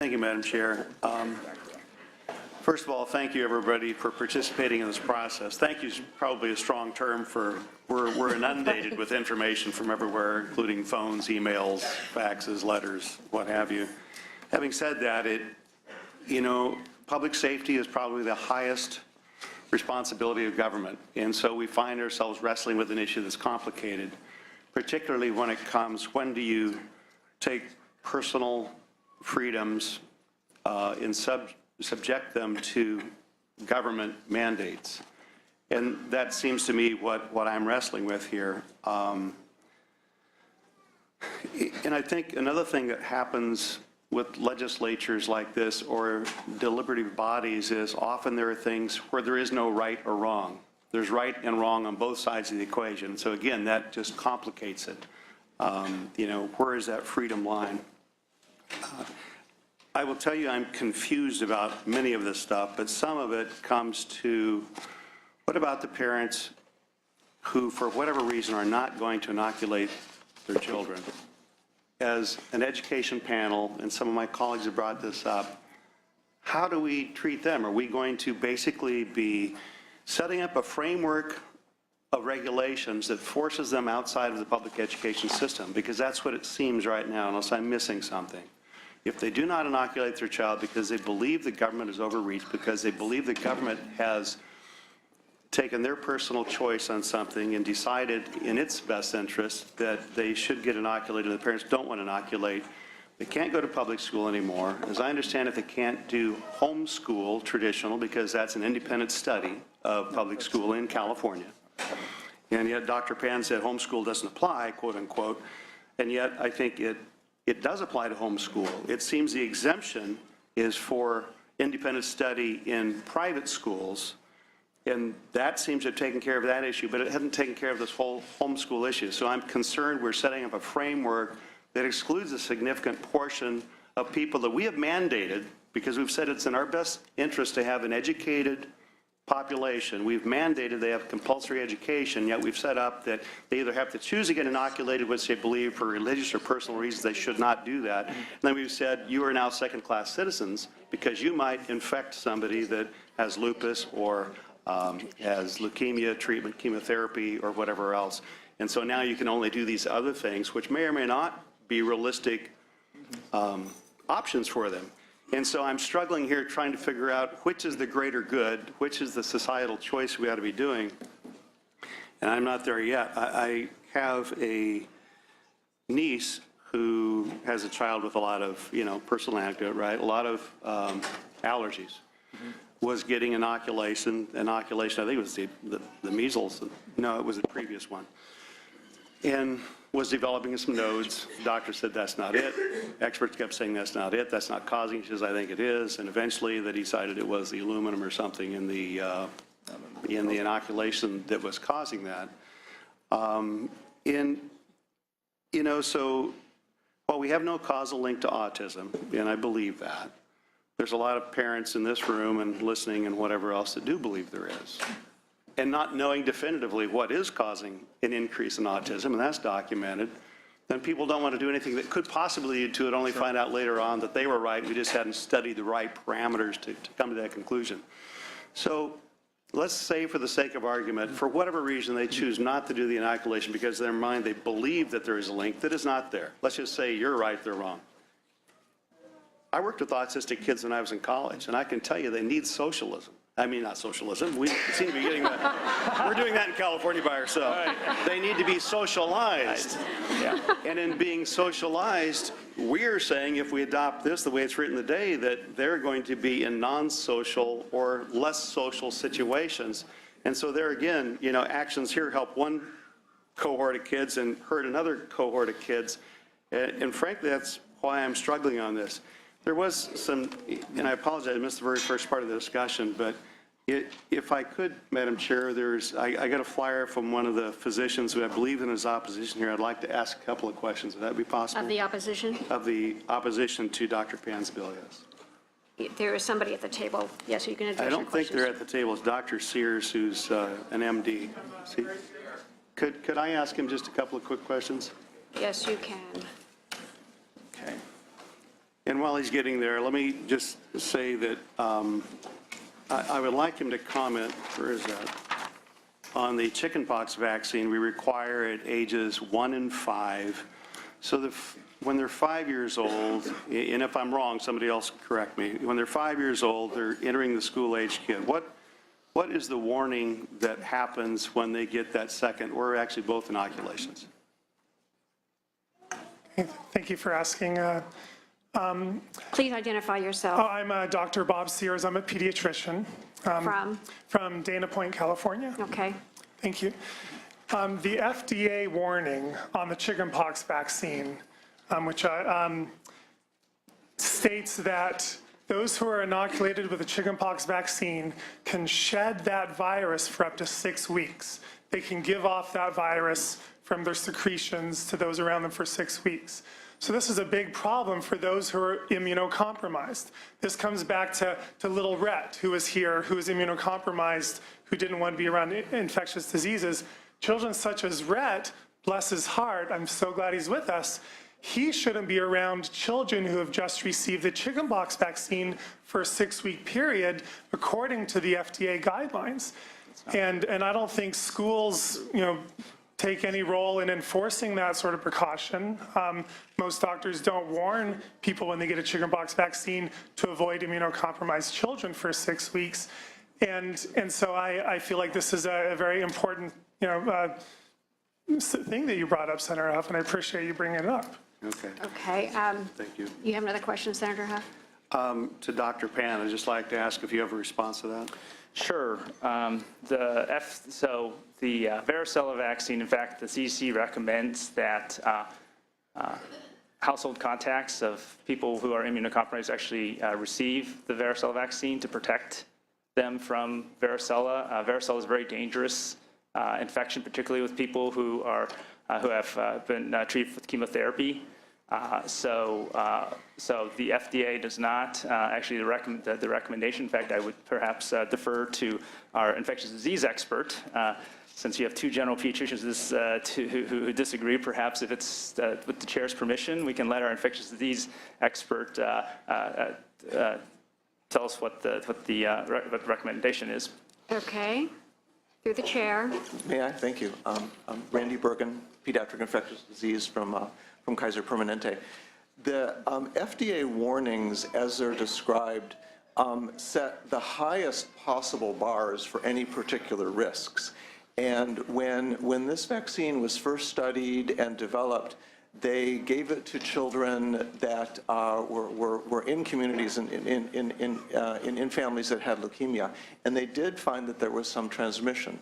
Thank you, Madam Chair. First of all, thank you, everybody, for participating in this process. Thank you is probably a strong term for we're inundated with information from everywhere, including phones, emails, faxes, letters, what have you. Having said that, public safety is probably the highest responsibility of government, and so we find ourselves wrestling with an issue that's complicated, particularly when it comes, when do you take personal freedoms and subject them to government mandates? And that seems to me what I'm wrestling with here. And I think another thing that happens with legislatures like this or deliberative bodies is often there are things where there is no right or wrong. There's right and wrong on both sides of the equation. So again, that just complicates it. Where is that freedom line? I will tell you I'm confused about many of this stuff, but some of it comes to, what about the parents who, for whatever reason, are not going to inoculate their children? As an education panel, and some of my colleagues have brought this up, how do we treat them? Are we going to basically be setting up a framework of regulations that forces them outside of the public education system? Because that's what it seems right now, unless I'm missing something. If they do not inoculate their child because they believe the government is overreached, because they believe the government has taken their personal choice on something and decided in its best interest that they should get inoculated and the parents don't want to inoculate, they can't go to public school anymore. As I understand it, they can't do homeschool traditional because that's an independent study of public school in California. And yet Dr. Pan said homeschool doesn't apply, quote unquote, and yet I think it does apply to homeschool. It seems the exemption is for independent study in private schools, and that seems to have taken care of that issue, but it hasn't taken care of this whole homeschool issue. So I'm concerned we're setting up a framework that excludes a significant portion of people that we have mandated, because we've said it's in our best interest to have an educated population. We've mandated they have compulsory education, yet we've set up that they either have to choose to get inoculated, which they believe for religious or personal reasons they should not do that. And then we've said you are now second-class citizens because you might infect somebody that has lupus or has leukemia treatment, chemotherapy, or whatever else. And so now you can only do these other things, which may or may not be realistic options for them. And so I'm struggling here trying to figure out which is the greater good, which is the societal choice we ought to be doing. And I'm not there yet. I have a niece who has a child with a lot of, personal anecdote, right? A lot of allergies. Was getting inoculation, I think it was the measles. No, it was the previous one. And was developing some nodes. The doctor said that's not it. Experts kept saying that's not it. That's not causing it. She says, I think it is. And eventually they decided it was the aluminum or something in the inoculation that was causing that. So while we have no causal link to autism, and I believe that, there's a lot of parents in this room and listening and whatever else that do believe there is. And not knowing definitively what is causing an increase in autism, and that's documented, then people don't want to do anything that could possibly lead to it, only find out later on that they were right. We just hadn't studied the right parameters to come to that conclusion. So let's say, for the sake of argument, for whatever reason they choose not to do the inoculation because in their mind they believe that there is a link that is not there. Let's just say you're right, they're wrong. I worked with autistic kids when I was in college, and I can tell you they need socialism. I mean, not socialism. We seem to be getting that. We're doing that in California by ourselves. They need to be socialized. Yeah. And in being socialized, we're saying if we adopt this the way it's written today, that they're going to be in non-social or less social situations. And so there again, actions here help one cohort of kids and hurt another cohort of kids. And frankly, that's why I'm struggling on this. There was some, and I apologize, I missed the very first part of the discussion, but if I could, Madam Chair, I got a flyer from one of the physicians who I believe in his opposition here. I'd like to ask a couple of questions. Would that be possible? Of the opposition? Of the opposition to Dr. Pan's bill, yes. There is somebody at the table. Yes, you can address I don't your think questions. they're at the table. It's Dr. Sears, who's an MD. See? Could I ask him just a couple of quick questions? Yes, you can. Okay. And while he's getting there, let me just say that I would like him to comment, where is that? On the chickenpox vaccine, we require at ages 1 and 5. So when they're 5 years old, and if I'm wrong, somebody else correct me, when they're 5 years old, they're entering the school-age kid. What is the warning that happens when they get that second, or actually both inoculations? Thank you for asking. Please identify yourself. I'm Dr. Bob Sears. I'm a pediatrician from Dana Point, California. Okay. Thank you. The FDA warning on the chickenpox vaccine, which states that those who are inoculated with the chickenpox vaccine can shed that virus for up to 6 weeks. They can give off that virus from their secretions to those around them for 6 weeks. So this is a big problem for those who are immunocompromised. This comes back to little Rhett, who was here, who was immunocompromised, who didn't want to be around infectious diseases. Children such as Rhett, bless his heart, I'm so glad he's with us, he shouldn't be around children who have just received the chickenpox vaccine for a 6-week period, according to the FDA guidelines. And I don't think schools, take any role in enforcing that sort of precaution. Most doctors don't warn people when they get a chickenpox vaccine to avoid immunocompromised children for 6 weeks. And so I feel like this is a very important, thing that you brought up, Senator Huff, and I appreciate you bringing it up. Okay. Okay. Thank you. You have another question, Senator Huff? To Dr. Pan, I'd just like to ask if you have a response to that. Sure. So the varicella vaccine, in fact, the CDC recommends that household contacts of people who are immunocompromised actually receive the varicella vaccine to protect them from varicella. Varicella is a very dangerous infection, particularly with people who have been treated with chemotherapy. So the FDA does not actually the recommendation. In fact, I would perhaps defer to our infectious disease expert, since you have two general pediatricians who disagree. Perhaps if it's with the chair's permission, we can let our infectious disease expert tell us what the recommendation is. Okay. Through the chair. May I? Thank you. I'm Randy Bergen, pediatric infectious disease from Kaiser Permanente. The FDA warnings, as they're described, set the highest possible bars for any particular risks. And when this vaccine was first studied and developed, they gave it to children that were in communities in families that had leukemia, and they did find that there was some transmission.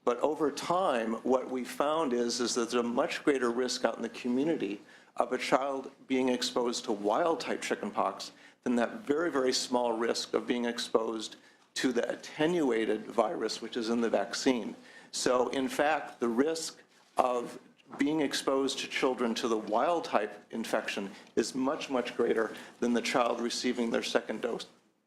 But over time, what we found is that there's a much greater risk out in the community of a child being exposed to wild-type chickenpox than that very, very small risk of being exposed to the attenuated virus, which is in the vaccine. So, in fact, the risk of being exposed to children to the wild-type infection is much, much greater than the child receiving their second dose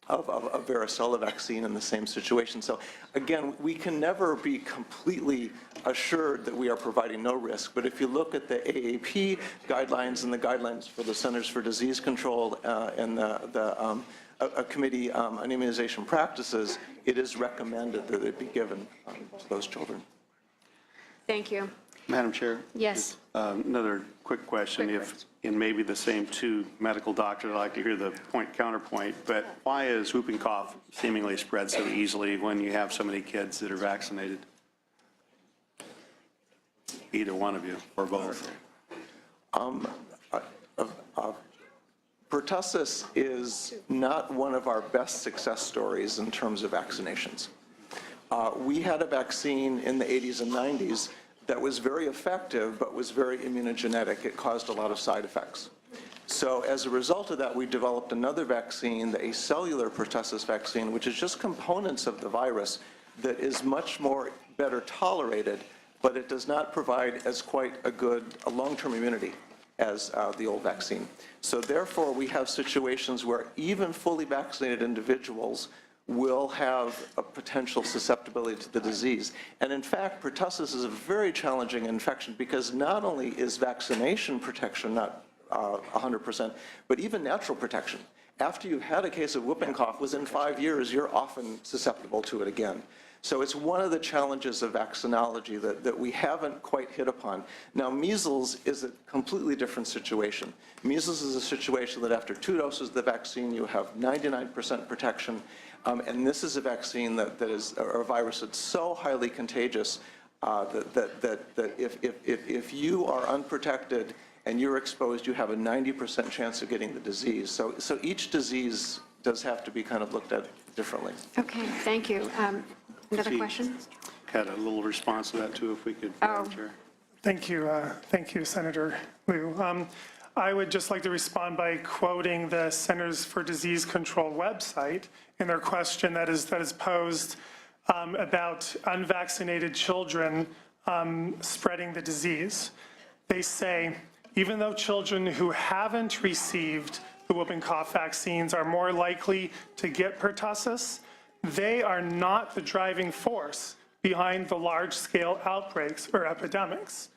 of varicella vaccine in the same situation. So again, we can never be completely assured that we are providing no risk, but if you look at the AAP guidelines and the guidelines for the Centers for Disease Control and the Committee on Immunization Practices, it is recommended that it be given to those children. Thank you. Madam Chair? Yes. Another quick question, if in maybe the same two medical doctors, I'd like to hear the counterpoint, but why is whooping cough seemingly spread so easily when you have so many kids that are vaccinated? Either one of you, or both. Pertussis is not one of our best success stories in terms of vaccinations. We had a vaccine in the 80s and 90s that was very effective, but was very immunogenic. It caused a lot of side effects. So as a result of that, we developed another vaccine, the acellular pertussis vaccine, which is just components of the virus that is much more better tolerated, but it does not provide as quite a long-term immunity as the old vaccine. So therefore, we have situations where even fully vaccinated individuals will have a potential susceptibility to the disease. And in fact, pertussis is a very challenging infection because not only is vaccination protection not 100%, but even natural protection. After you've had a case of whooping cough, within 5 years, you're often susceptible to it again. So it's one of the challenges of vaccinology that we haven't quite hit upon. Now, measles is a completely different situation. Measles is a situation that after 2 doses of the vaccine, you have 99% protection. And this is a vaccine that is, or a virus that's so highly contagious that if you are unprotected and you're exposed, you have a 90% chance of getting the disease. So each disease does have to be kind of looked at differently. Okay, thank you. Another See. question? Had a little response to that, too, if we could, Oh. Madam Chair. Thank you, Senator Liu. I would just like to respond by quoting the Centers for Disease Control website in their question that is posed about unvaccinated children spreading the disease. They say, even though children who haven't received the whooping cough vaccines are more likely to get pertussis, they are not the driving force behind the large-scale outbreaks or epidemics.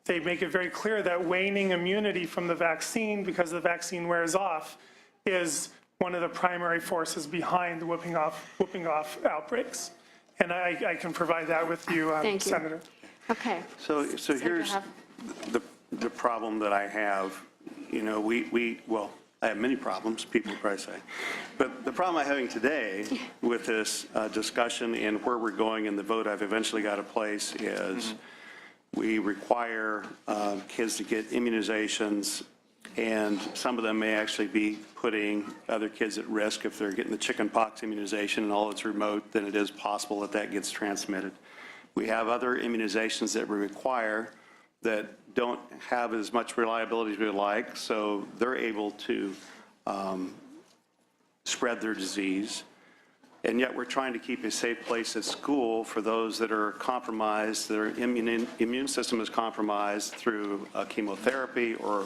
They make it very clear that waning immunity from the vaccine, because the vaccine wears off, is one of the primary forces behind the whooping off outbreaks. And I can provide that with you, Thank you. Senator. Okay. So here's Huff. the problem that I have. You know, well, I have many problems, people would probably say. But the problem I'm having today with this discussion and where we're going in the vote I've eventually got to place is we require kids to get immunizations, and some of them may actually be putting other kids at risk if they're getting the chickenpox immunization and all it's remote, then it is possible that that gets transmitted. We have other immunizations that we require that don't have as much reliability as we would like, so they're able to spread their disease. And yet we're trying to keep a safe place at school for those that are compromised, their immune system is compromised through chemotherapy or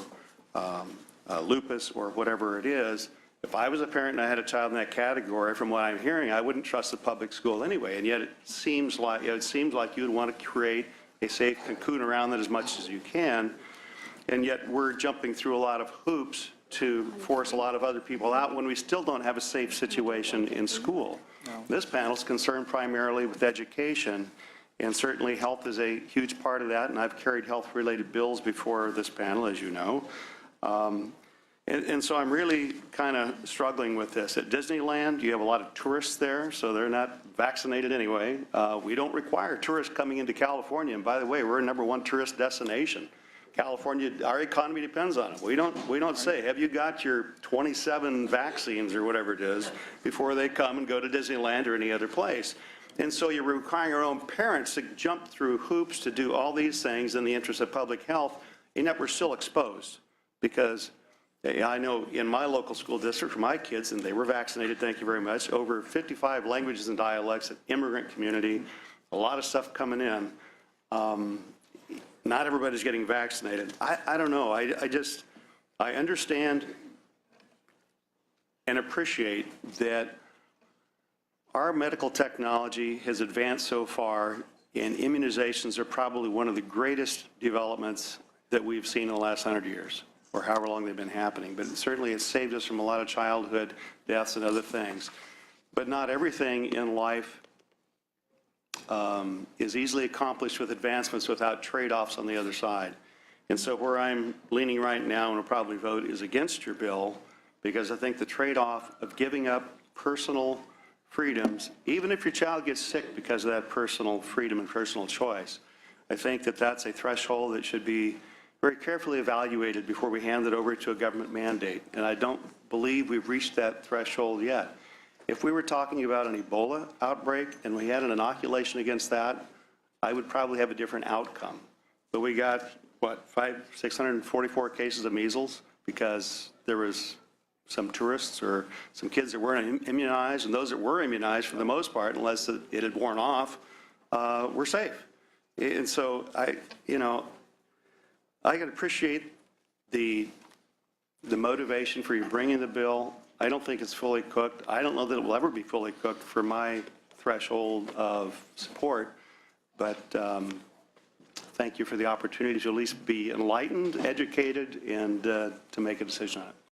lupus or whatever it is. If I was a parent and I had a child in that category, from what I'm hearing, I wouldn't trust the public school anyway. And yet it seems like you would want to create a safe cocoon around that as much as you can. And yet we're jumping through a lot of hoops to force a lot of other people out when we still don't have a safe situation in school. This panel is concerned primarily with education, and certainly health is a huge part of that, and I've carried health-related bills before this panel, as you know. And so I'm really kind of struggling with this. At Disneyland, you have a lot of tourists there, so they're not vaccinated anyway. We don't require tourists coming into California, and by the way, we're a #1 tourist destination. California, our economy depends on it. We don't say, have you got your 27 vaccines or whatever it is before they come and go to Disneyland or any other place. And so you're requiring our own parents to jump through hoops to do all these things in the interest of public health, and yet we're still exposed. Because I know in my local school district for my kids, and they were vaccinated, thank you very much, over 55 languages and dialects, an immigrant community, a lot of stuff coming in. Not everybody's getting vaccinated. I don't know. I understand and appreciate that our medical technology has advanced so far, and immunizations are probably one of the greatest developments that we've seen in the last 100 years, or however long they've been happening. But certainly it's saved us from a lot of childhood deaths and other things. But not everything in life is easily accomplished with advancements without trade-offs on the other side. And so where I'm leaning right now and will probably vote is against your bill, because I think the trade-off of giving up personal freedoms, even if your child gets sick because of that personal freedom and personal choice, I think that that's a threshold that should be very carefully evaluated before we hand it over to a government mandate. And I don't believe we've reached that threshold yet. If we were talking about an Ebola outbreak and we had an inoculation against that, I would probably have a different outcome. But we got, what, 644 cases of measles because there was some tourists or some kids that weren't immunized, and those that were immunized, for the most part, unless it had worn off, were safe. And so I can appreciate the motivation for you bringing the bill. I don't think it's fully cooked. I don't know that it will ever be fully cooked for my threshold of support, but thank you for the opportunity to at least be enlightened, educated, and to make a decision on it.